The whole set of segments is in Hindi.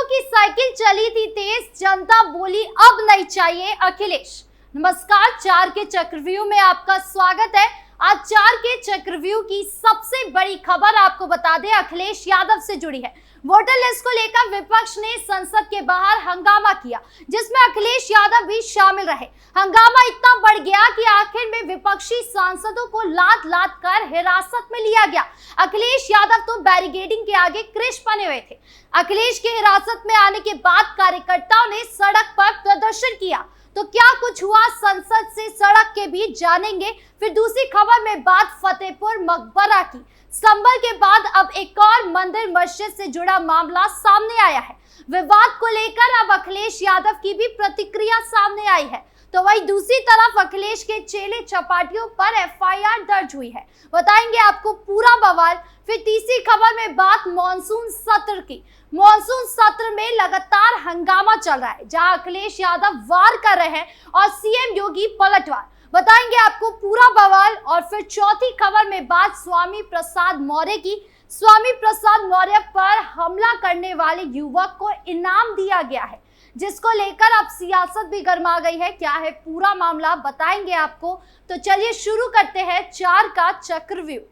की साइकिल चली थी तेज, जनता बोली अब नहीं चाहिए अखिलेश। नमस्कार, 4 के चक्रव्यूह में आपका स्वागत है। आज 4 के चक्रव्यूह की सबसे बड़ी खबर आपको बता दें, अखिलेश यादव से जुड़ी है। वोटर लिस्ट को लेकर विपक्ष ने संसद के बाहर हंगामा किया, जिसमें अखिलेश यादव भी शामिल रहे। हंगामा इतना बढ़ गया कि आखिर में विपक्षी सांसदों को लात लात कर हिरासत में लिया गया। अखिलेश यादव तो बैरिकेडिंग के आगे क्रिश बने हुए थे। अखिलेश के हिरासत में आने के बाद कार्यकर्ताओं ने सड़क पर प्रदर्शन किया। तो क्या कुछ हुआ संसद से सड़क के बीच, जानेंगे। फिर दूसरी खबर में बात फतेहपुर मकबरा की। संभल के बाद अब एक और मंदिर मस्जिद से जुड़ा मामला सामने आया है। विवाद को लेकर अब अखिलेश यादव की भी प्रतिक्रिया सामने आई है। तो वही दूसरी तरफ अखिलेश के चेले चपाटियों पर एफआईआर दर्ज हुई है। बताएंगे आपको पूरा बवाल। फिर तीसरी खबर में बात मॉनसून सत्र की। मॉनसून सत्र में लगातार हंगामा चल रहा है, जहां अखिलेश यादव वार कर रहे हैं और सीएम योगी पलटवार। बताएंगे आपको पूरा बवाल। और फिर चौथी खबर में बात स्वामी प्रसाद मौर्य की। स्वामी प्रसाद मौर्य पर हमला करने वाले युवक को इनाम दिया गया है, जिसको लेकर अब सियासत भी गर्मा गई है। क्या है पूरा मामला, बताएंगे आपको। तो चलिए शुरू करते हैं 4 का चक्रव्यूह।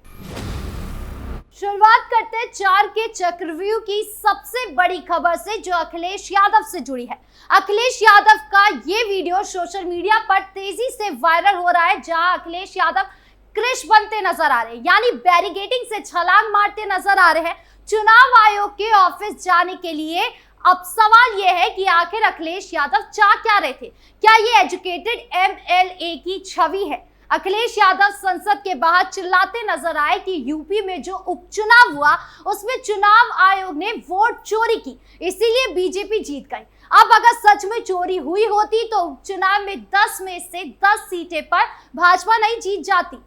शुरुआत करते हैं 4 के चक्रव्यूह की सबसे बड़ी खबर से, जो अखिलेश यादव से जुड़ी है। अखिलेश यादव का ये वीडियो सोशल मीडिया पर तेजी से वायरल हो रहा है, जहां अखिलेश यादव क्रिश बनते नजर आ रहे हैं, यानी बैरिकेडिंग से छलांग मारते नजर आ रहे हैं चुनाव आयोग के ऑफिस जाने के लिए। अब सवाल यह है कि आखिर अखिलेश यादव चाह क्या रहे थे? क्या ये एजुकेटेड एमएलए की छवि है? अखिलेश यादव संसद के बाहर चिल्लाते नजर आए कि यूपी में जो उपचुनाव हुआ उसमें चुनाव आयोग ने वोट चोरी की, इसीलिए बीजेपी जीत गई। अब अगर सच में चोरी हुई होती तो उपचुनाव में 10 में से 10 सीटें पर भाजपा नहीं जीत जाती।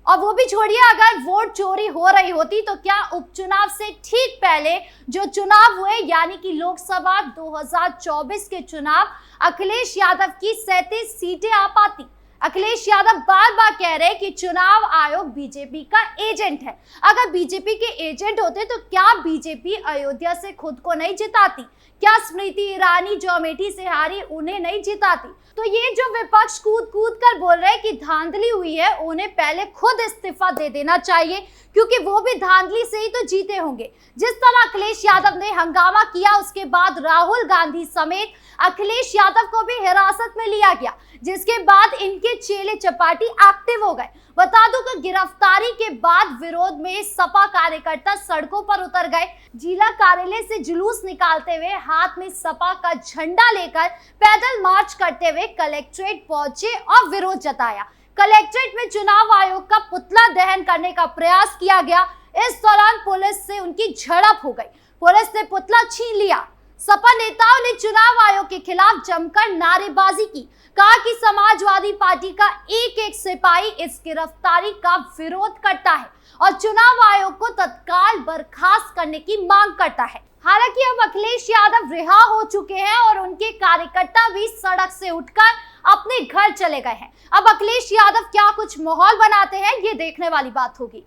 और वो भी छोड़िए, अगर वोट चोरी हो रही होती तो क्या उपचुनाव से ठीक पहले जो चुनाव हुए, यानी कि लोकसभा 2024 के चुनाव, अखिलेश यादव की 37 सीटें आ पाती। अखिलेश यादव बार बार कह रहे हैं कि चुनाव आयोग बीजेपी का एजेंट है। अगर बीजेपी के एजेंट होते तो क्या बीजेपी अयोध्या से खुद को नहीं जिताती? क्या स्मृति ईरानी जो अमेठी से हारी उन्हें नहीं जिताती? तो ये जो विपक्ष कूद कूद कर बोल रहे हैं कि धांधली हुई है, उन्हें पहले खुद इस्तीफा दे देना चाहिए, क्योंकि वो भी धांधली से ही तो जीते होंगे। जिस तरह अखिलेश यादव ने हंगामा किया, उसके बाद राहुल गांधी समेत अखिलेश यादव को भी हिरासत में लिया गया, जिसके बाद इनके चेले चपाटी एक्टिव हो गए। बता दूं कि गिरफ्तारी के बाद विरोध में सपा कार्यकर्ता सड़कों पर उतर गए। जिला कार्यालय से जुलूस निकालते हुए, हाथ में सपा का झंडा लेकर पैदल मार्च करते हुए कलेक्ट्रेट पहुंचे और विरोध जताया। कलेक्ट्रेट में चुनाव आयोग का पुतला दहन करने का प्रयास किया गया। इस दौरान पुलिस से उनकी झड़प हो गई। पुलिस ने पुतला छीन लिया। सपा नेताओं ने चुनाव आयोग के खिलाफ जमकर नारेबाजी की, कहा कि समाजवादी पार्टी का एक एक सिपाही इस गिरफ्तारी का विरोध करता है और चुनाव आयोग को तत्काल बर्खास्त करने की मांग करता है। हालांकि अब अखिलेश यादव रिहा हो चुके हैं और उनके कार्यकर्ता भी सड़क से उठकर अपने घर चले गए हैं। अब अखिलेश यादव क्या कुछ माहौल बनाते हैं, ये देखने वाली बात होगी।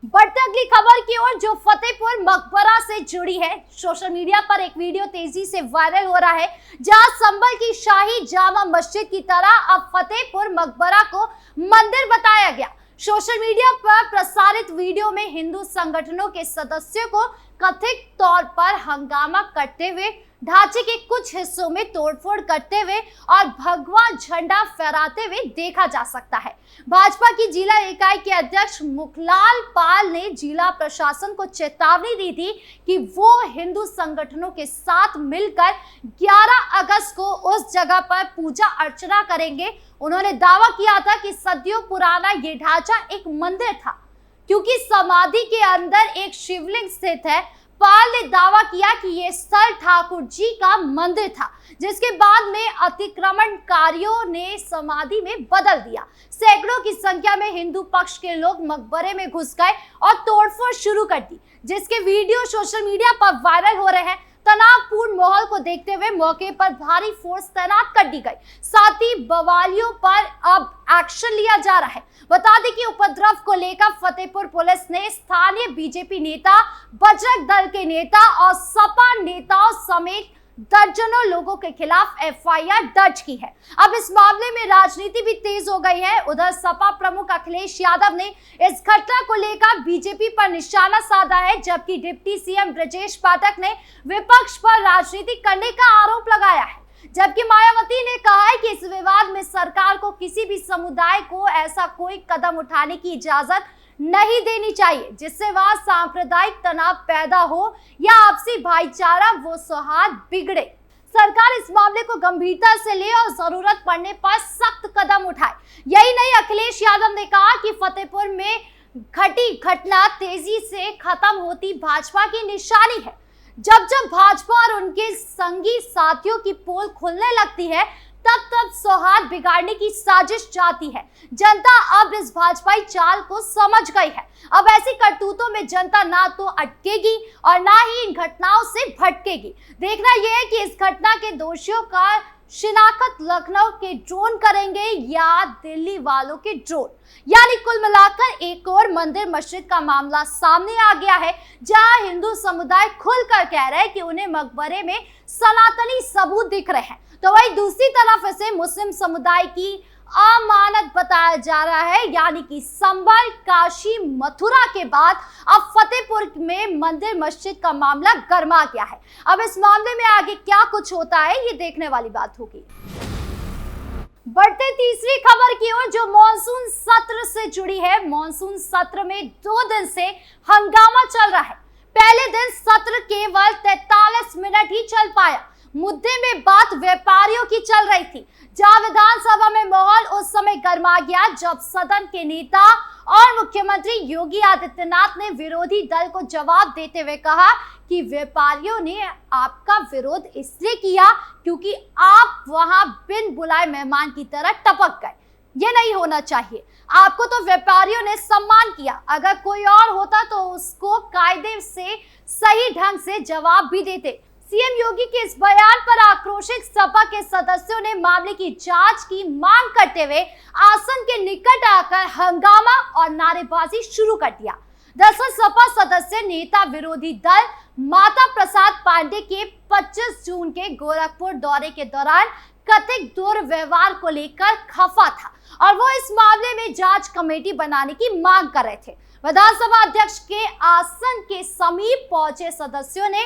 बढ़ते अगली खबर की ओर, जो फतेहपुर मकबरा से जुड़ी है। सोशल मीडिया पर एक वीडियो तेजी से वायरल हो रहा है, जहां संभल की शाही जामा मस्जिद की तरह अब फतेहपुर मकबरा को मंदिर बताया गया। सोशल मीडिया पर प्रसारित वीडियो में हिंदू संगठनों के सदस्यों को कथित तौर पर हंगामा करते हुए, ढांचे के कुछ हिस्सों में तोड़फोड़ करते हुए और भगवा झंडा फहराते हुए देखा जा सकता है। भाजपा की जिला इकाई के अध्यक्ष मुखलाल पाल ने जिला प्रशासन को चेतावनी दी थी कि वो हिंदू संगठनों के साथ मिलकर 11 अगस्त को उस जगह पर पूजा अर्चना करेंगे। उन्होंने दावा किया था कि सदियों पुराना ये ढांचा एक मंदिर था, क्योंकि समाधि के अंदर एक शिवलिंग स्थित है। पाल ने दावा किया कि यह स्थल ठाकुर जी का मंदिर था, जिसके बाद में अतिक्रमणकारियों ने समाधि में बदल दिया। सैकड़ों की संख्या में हिंदू पक्ष के लोग मकबरे में घुस गए और तोड़फोड़ शुरू कर दी, जिसके वीडियो सोशल मीडिया पर वायरल हो रहे हैं। तनावपूर्ण माहौल को देखते हुए मौके पर भारी फोर्स तैनात कर दी गई। साथ ही बवालियों पर अब एक्शन लिया जा रहा है। बता दें कि उपद्रव को लेकर फतेहपुर पुलिस ने स्थानीय बीजेपी नेता, बजरंग दल के नेता और सपा नेताओं समेत दर्जनों लोगों के खिलाफ एफआईआर दर्ज की है। अब इस मामले में राजनीति भी तेज हो गई है। उधर सपा प्रमुख अखिलेश यादव ने इस घटना को लेकर बीजेपी पर निशाना साधा है, जबकि डिप्टी सीएम ब्रजेश पाठक ने विपक्ष पर राजनीति करने का आरोप लगाया है। जबकि मायावती ने कहा है कि इस विवाद में सरकार को किसी भी समुदाय को ऐसा कोई कदम उठाने की इजाजत नहीं देनी चाहिए जिससे वहां सांप्रदायिक तनाव पैदा हो या आपसी भाईचारा वो सौहार्द बिगड़े। सरकार इस मामले को गंभीरता से ले और जरूरत पड़ने पर सख्त कदम उठाए। यही नहीं, अखिलेश यादव ने कहा कि फतेहपुर में घटी घटना तेजी से खत्म होती भाजपा की निशानी है। जब जब भाजपा और उनके संगी साथियों की पोल खुलने लगती है तब तब सौहार्द बिगाड़ने की साजिश जाती है। जनता अब इस भाजपाई चाल को समझ गई है। अब ऐसी करतूतों में जनता ना तो अटकेगी और ना ही इन घटनाओं से भटकेगी। देखना यह है कि इस घटना के दोषियों का शिनाख्त लखनऊ के ड्रोन करेंगे या दिल्ली वालों के ड्रोन। यानी कुल मिलाकर एक और मंदिर मस्जिद का मामला सामने आ गया है, जहां हिंदू समुदाय खुलकर कह रहे हैं कि उन्हें मकबरे में सनातनी सबूत दिख रहे हैं, तो वही दूसरी तरफ इसे मुस्लिम समुदाय की अमानत बताया जा रहा है। यानी कि संभल, काशी, मथुरा के बाद अब फतेहपुर में मंदिर मस्जिद का मामला गर्मा गया है। अब इस मामले में आगे क्या कुछ होता है ये देखने वाली बात होगी। बढ़ते तीसरी खबर की ओर, जो मॉनसून सत्र से जुड़ी है। मॉनसून सत्र में 2 दिन से हंगामा चल रहा है। पहले दिन सत्र केवल 43 मिनट ही चल पाया। मुद्दे में बात व्यापारियों की चल रही थी, जहां विधानसभा में माहौल उस समय गर्मा गया जब सदन के नेता और मुख्यमंत्री योगी आदित्यनाथ ने विरोधी दल को जवाब देते हुए कहा कि व्यापारियों ने आपका विरोध इसलिए किया क्योंकि आप वहां बिन बुलाए मेहमान की तरह टपक गए। ये नहीं होना चाहिए। आपको तो व्यापारियों ने सम्मान किया, अगर कोई और होता तो उसको कायदे से सही ढंग से जवाब भी देते। सीएम योगी के इस बयान पर आक्रोशित सपा के सदस्यों ने मामले की जांच की मांग करते हुए आसन के निकट आकर हंगामा और नारेबाजी शुरू कर दिया। दरअसल सपा सदस्य नेता विरोधी दल माता प्रसाद पांडे के 25 जून के गोरखपुर दौरे के दौरान कथित दुर्व्यवहार को लेकर खफा था और वो इस मामले में जांच कमेटी बनाने की मांग कर रहे थे। विधानसभा अध्यक्ष के आसन के समीप पहुंचे सदस्यों ने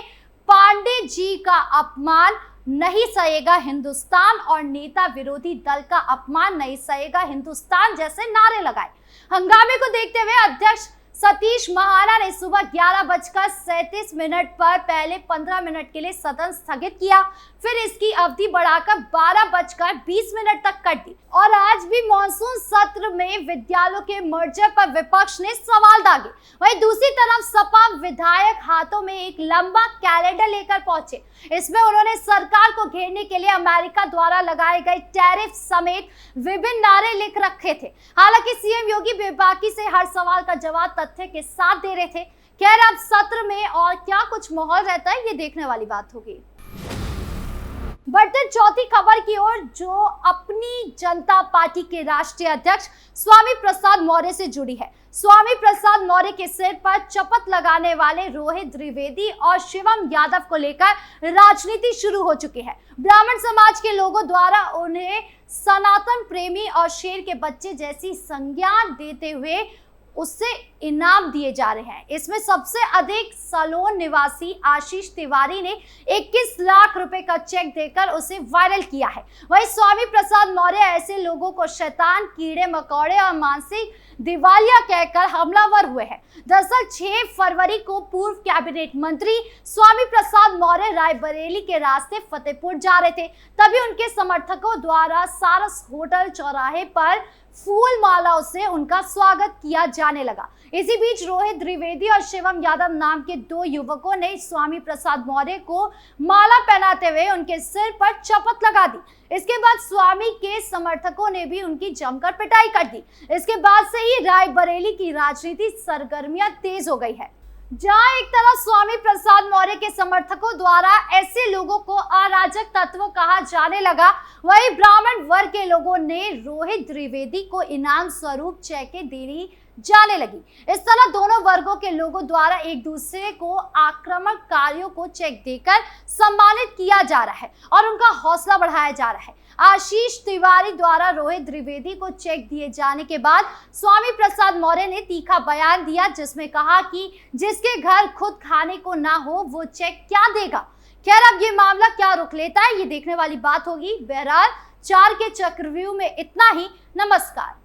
पांडे जी का अपमान नहीं सहेगा हिंदुस्तान और नेता विरोधी दल का अपमान नहीं सहेगा हिंदुस्तान जैसे नारे लगाए। हंगामे को देखते हुए अध्यक्ष सतीश महाना ने सुबह 11:37 पर पहले 15 मिनट के लिए सदन स्थगित किया, फिर इसकी अवधि बढ़ाकर 12:20 तक कर दी। और आज भी मॉनसून सत्र में विद्यालयों के मर्जर पर विपक्ष ने सवाल दागे। वहीं दूसरी तरफ सपा विधायक हाथों में एक लंबा कैलेंडर लेकर पहुंचे। इसमें उन्होंने सरकार को घेरने के लिए अमेरिका द्वारा लगाए गए टैरिफ समेत विभिन्न नारे लिख रखे थे। हालांकि सीएम योगी बेबाकी से हर सवाल का जवाब तथ्य के साथ दे रहे थे। खैर, अब सत्र में और क्या कुछ माहौल रहता है ये देखने वाली बात होगी। बढ़ते चौथी खबर की ओर, जो अपनी जनता पार्टी के राष्ट्रीय अध्यक्ष स्वामी प्रसाद मौर्य से जुड़ी है। स्वामी प्रसाद मौर्य के सिर पर शपथ लगाने वाले रोहित द्विवेदी और शिवम यादव को लेकर राजनीति शुरू हो चुकी है। ब्राह्मण समाज के लोगों द्वारा उन्हें सनातन प्रेमी और शेर के बच्चे जैसी संज्ञा देते हुए उससे इनाम दिए जा रहे हैं। इसमें सबसे अधिक सलोन निवासी आशीष तिवारी ने 21 लाख रुपए का चेक देकर उसे वायरल किया है। वहीं स्वामी प्रसाद मौर्य ऐसे लोगों को शैतान, कीड़े मकोड़े और मानसिक दिवालिया कहकर हमलावर हुए हैं। दरअसल 6 फरवरी को पूर्व कैबिनेट मंत्री स्वामी प्रसाद मौर्य रायबरेली के रास्ते फतेहपुर जा रहे थे, तभी उनके समर्थकों द्वारा सारस होटल चौराहे पर फूल मालाओं से उनका स्वागत किया जाने लगा। इसी बीच रोहित द्विवेदी और शिवम यादव नाम के 2 युवकों ने स्वामी प्रसाद मौर्य को माला पहनाते हुए उनके सिर पर शपथ लगा दी। इसके बाद स्वामी के समर्थकों ने भी उनकी जमकर पिटाई कर दी। इसके बाद से ही रायबरेली की राजनीति सरगर्मियां तेज हो गई है। जहां एक तरफ स्वामी प्रसाद मौर्य के समर्थकों द्वारा ऐसे लोगों को अराजक तत्व कहा जाने लगा, वहीं ब्राह्मण वर्ग के लोगों ने रोहित द्विवेदी को इनाम स्वरूप चेकें देनी जाने लगी। इस तरह दोनों वर्गों के लोगों द्वारा एक दूसरे को आक्रमणकारियों को चेक देकर सम्मानित किया जा रहा है और उनका हौसला बढ़ाया जा रहा है। आशीष तिवारी द्वारा रोहित द्विवेदी को चेक दिए जाने के बाद स्वामी प्रसाद मौर्य ने तीखा बयान दिया, जिसमें कहा कि जिसके घर खुद खाने को ना हो वो चेक क्या देगा। खैर, अब ये मामला क्या रुख लेता है ये देखने वाली बात होगी। बहरहाल 4 के चक्रव्यूह में इतना ही। नमस्कार।